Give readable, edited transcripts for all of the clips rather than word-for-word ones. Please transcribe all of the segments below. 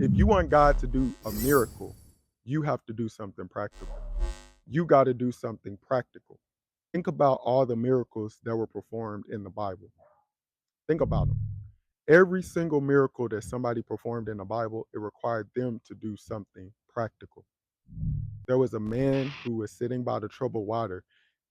If you want God to do a miracle, you have to do something practical. You got to do something practical. Think about all the miracles that were performed in the Bible. Think about them. Every single miracle that somebody performed in the Bible, it required them to do something practical. There was a man who was sitting by the troubled water,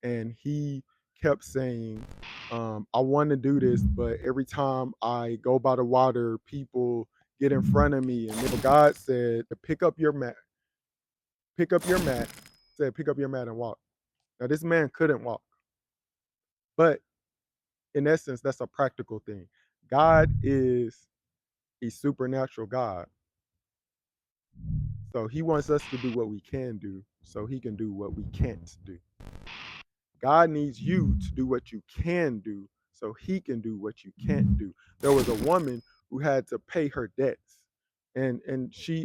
and he kept saying, I want to do this, but every time I go by the water, people get in front of me. And then God said, pick up your mat, pick up your mat, said, pick up your mat and walk. Now, this man couldn't walk, but in essence, that's a practical thing. God is a supernatural God. So he wants us to do what we can do so he can do what we can't do. God needs you to do what you can do so he can do what you can't do. There was a woman who had to pay her debts. And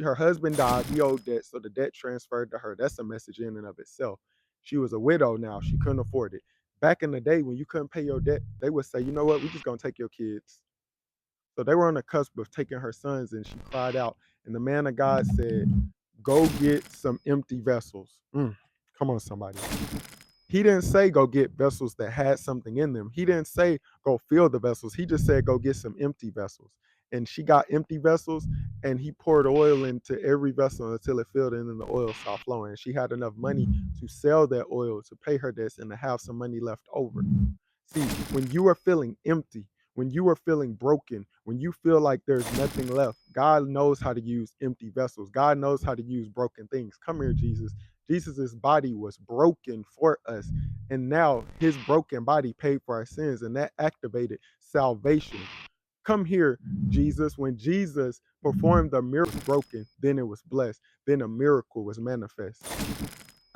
her husband died, he owed debt, so the debt transferred to her. That's a message in and of itself. She was a widow now, she couldn't afford it. Back in the day when you couldn't pay your debt, they would say, you know what, we're just gonna take your kids. So they were on the cusp of taking her sons, and she cried out. And the man of God said, go get some empty vessels. Come on, somebody. He didn't say go get vessels that had something in them. He didn't say go fill the vessels. He just said go get some empty vessels. And she got empty vessels, and he poured oil into every vessel until it filled, and then the oil stopped flowing. And she had enough money to sell that oil to pay her debts and to have some money left over. See, when you are feeling empty, when you are feeling broken, when you feel like there's nothing left, God knows how to use empty vessels. God knows how to use broken things. Come here, Jesus. Jesus's body was broken for us, and now his broken body paid for our sins, and that activated salvation. Come here, Jesus. When Jesus performed the miracle broken, then it was blessed. Then a miracle was manifest.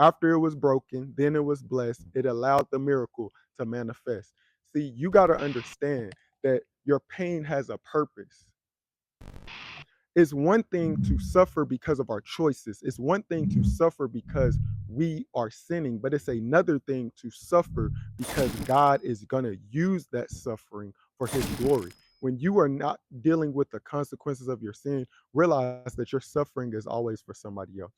After it was broken, then it was blessed. It allowed the miracle to manifest. See, you got to understand that your pain has a purpose. It's one thing to suffer because of our choices. It's one thing to suffer because we are sinning, but it's another thing to suffer because God is going to use that suffering for his glory. When you are not dealing with the consequences of your sin, realize that your suffering is always for somebody else.